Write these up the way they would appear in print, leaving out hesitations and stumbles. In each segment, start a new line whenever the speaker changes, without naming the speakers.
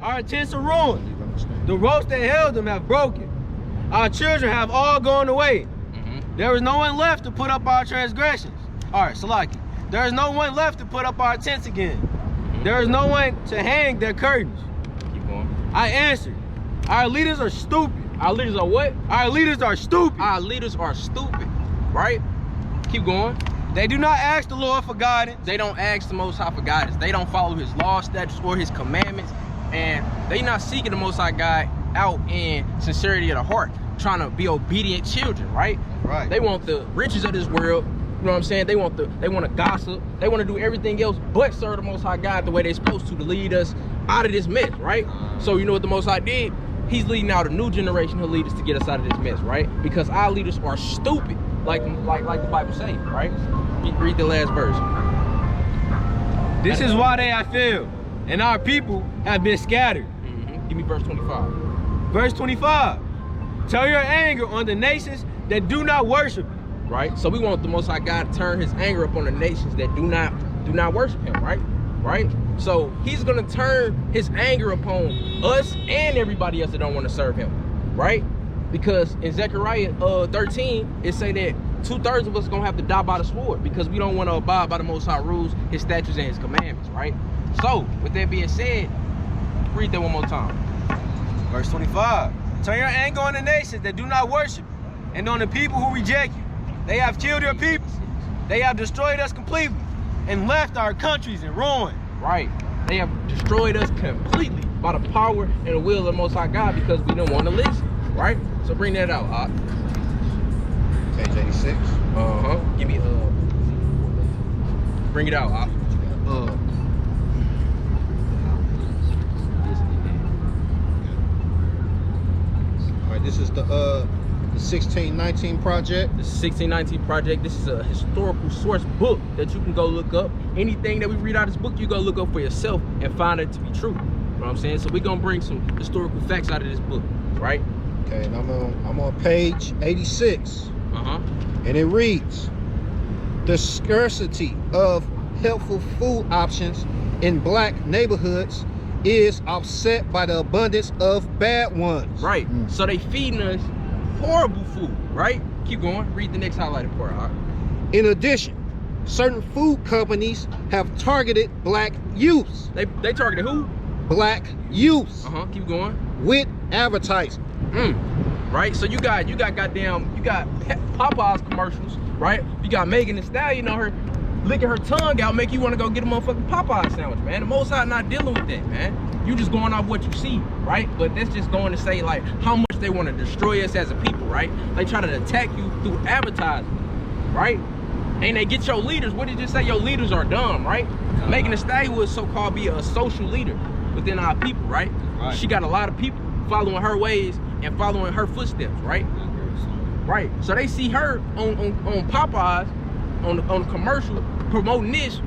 Our tents are ruined. The ropes that held them have broken. Our children have all gone away. There is no one left to put up our transgressions. All right, Salaki. There is no one left to put up our tents again. There is no one to hang their curtains.
Keep going.
I answered, our leaders are stupid.
Our leaders are what?
Our leaders are stupid.
Our leaders are stupid, right? Keep going.
They do not ask the Lord for guidance.
They don't ask the Most High for guidance. They don't follow his law, statutes, or his commandments. And they not seeking the Most High God out in sincerity of the heart, trying to be obedient children, right?
Right.
They want the riches of this world. You know what I'm saying? They want to gossip. They want to do everything else but serve the Most High God the way they're supposed to lead us out of this mess, right? So you know what the Most High did? He's leading out a new generation of leaders to get us out of this mess, right? Because our leaders are stupid, like the Bible says, right? Read the last verse.
This is why they have failed, and our people have been scattered.
Give me verse 25.
Verse 25. Turn your anger on the nations that do not worship you.
Right? So we want the Most High God to turn his anger upon the nations that do not worship him, right? Right? So he's gonna turn his anger upon us and everybody else that don't want to serve him, right? Because in Zechariah 13, it say that 2/3 of us are gonna have to die by the sword because we don't want to abide by the Most High rules, his statutes, and his commandments, right? So with that being said, read that one more time.
Verse 25. Turn your anger on the nations that do not worship you, and on the people who reject you. They have killed your people. They have destroyed us completely and left our countries in ruin.
Right. They have destroyed us completely by the power and the will of the Most High God because we don't want to listen. Right? So bring that out, Hot.
Page 86.
Give me bring it out, Hot.
All right, this is the 1619 project.
The 1619 project. This is a historical source book that you can go look up. Anything that we read out of this book, you go look up for yourself and find it to be true. You know what I'm saying? So we're gonna bring some historical facts out of this book, right?
Okay, and I'm on page 86. And it reads, the scarcity of helpful food options in black neighborhoods is offset by the abundance of bad ones.
Right. So they feeding us horrible food, right? Keep going. Read the next highlighted part. Right?
In addition, certain food companies have targeted black youths.
They targeted who?
Black youths.
Keep going.
With advertising.
Right. So you got Popeye's commercials, right? You got Megan Thee Stallion on her licking her tongue out, make you want to go get a motherfucking Popeye sandwich, man. The Most High not dealing with that, man. You just going off what you see, right? But that's just going to say like how much they want to destroy us as a people, right? They try to attack you through advertising, right? And they get your leaders. What did you say? Your leaders are dumb, right? Megan Thee Stallion would so-called be a social leader within our people, right? She got a lot of people following her ways and following her footsteps, right? Right. So they see her on Popeyes, on the commercial promoting this,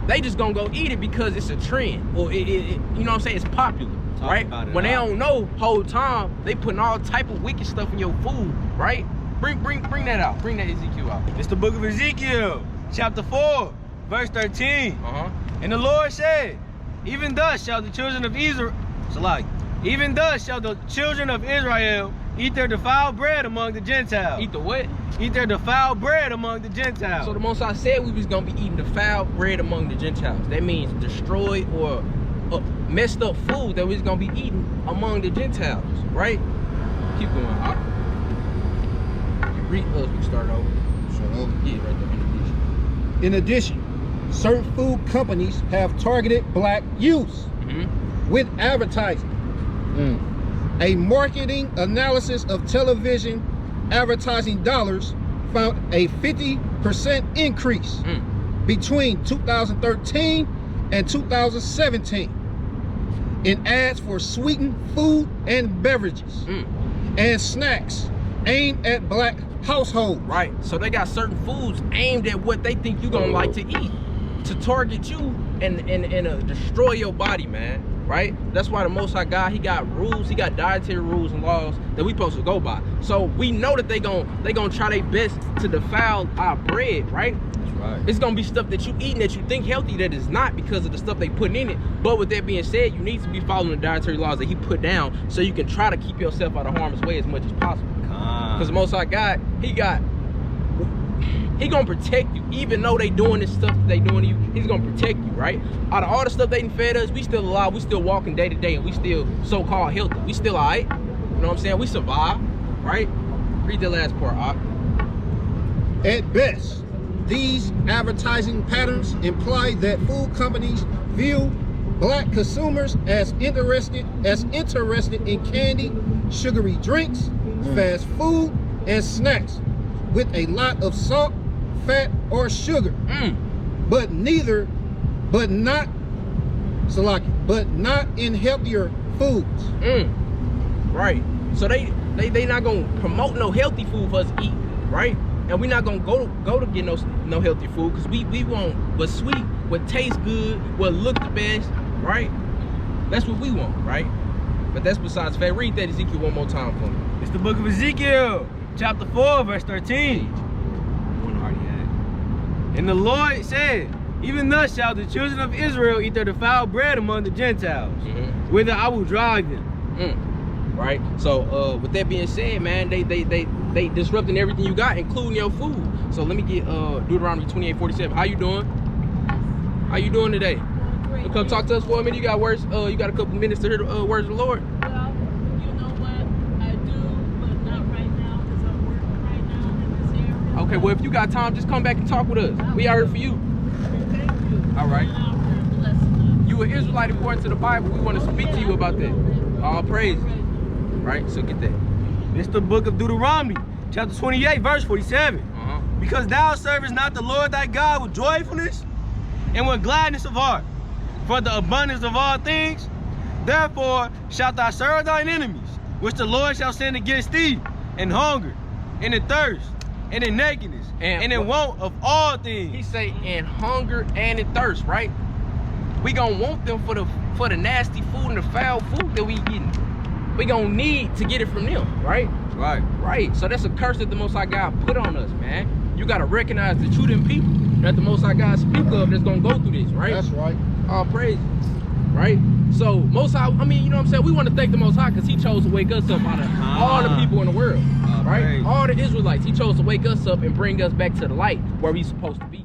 they just gonna go eat it because it's a trend, or it you know what I'm saying, it's popular, right? When they don't know whole time, they putting all type of wicked stuff in your food, right? Bring that out. Bring that Ezekiel out.
It's the book of Ezekiel, chapter 4, verse 13. And the Lord said, even thus shall the children of Israel, even thus shall the children of Israel eat their defiled bread among the Gentiles.
Eat the what?
Eat their defiled bread among the Gentiles.
So the Most High said we was going to be eating defiled bread among the Gentiles. That means destroyed or messed up food that we was going to be eating among the Gentiles, right? Keep going, Hawk. Read us, we start over. Yeah, right there,
in addition, certain food companies have targeted black youths with advertising. A marketing analysis of television advertising dollars found a 50% increase between 2013 and 2017 in ads for sweetened food and beverages and snacks aimed at black households.
Right. So they got certain foods aimed at what they think you're gonna like to eat to target you and destroy your body, man. Right? That's why the Most High God, he got rules, he got dietary rules and laws that we supposed to go by. So we know that they gonna try their best to defile our bread, right?
Right.
It's gonna be stuff that you eating that you think healthy that is not because of the stuff they putting in it. But with that being said, you need to be following the dietary laws that he put down so you can try to keep yourself out of harm's way as much as possible. Because the Most High God, he gonna protect you. Even though they doing this stuff that they doing to you, he's gonna protect you, right? Out of all the stuff they done fed us, we still alive, we still walking day to day, and we still so-called healthy. We still all right. You know what I'm saying? We survive, right? Read the last part, Ak.
At best, these advertising patterns imply that food companies view black consumers as interested in candy, sugary drinks, fast food, and snacks with a lot of salt, fat, or sugar. But not in healthier foods.
Right. So they not gonna promote no healthy food for us to eat, right? And we not gonna go to get no healthy food because we want what's sweet, what tastes good, what look the best, right? That's what we want, right? But that's besides fact. Read that Ezekiel one more time for me.
It's the book of Ezekiel, chapter 4, verse 13. And the Lord said, even thus shall the children of Israel eat their defiled bread among the Gentiles, whither I will drive them.
Right. So with that being said, man, they disrupting everything you got, including your food. So let me get Deuteronomy 28:47. How you doing? How you doing today? You come talk to us for a minute. You got words. You got a couple minutes to hear the words of the Lord.
Well, you know what? I do, but not right now because I'm working right now in this area.
Okay. Well, if you got time, just come back and talk with us. We are here for you.
Thank you.
All right.
And I'm very blessed.
You an Israelite according to the Bible. We want to speak to you about that. All praise. Right. So get that.
It's the book of Deuteronomy, chapter 28, verse 47. Because thou servest not the Lord thy God with joyfulness and with gladness of heart, for the abundance of all things, therefore shalt thou serve thine enemies, which the Lord shall send against thee, in hunger, and in thirst, and in nakedness, and in want of all things.
He say in hunger and in thirst, right? We gonna want them for the nasty food and the foul food that we getting. We gonna need to get it from them, right? Right. So that's a curse that the Most High God put on us, man. You gotta recognize the true them people that the Most High God speak of that's gonna go through this, right?
That's right.
All praise, right? So Most High, I mean, you know what I'm saying? We want to thank the Most High because he chose to wake us up out of all the people in the world, right?
Praise.
All the Israelites, he chose to wake us up and bring us back to the light where we supposed to be.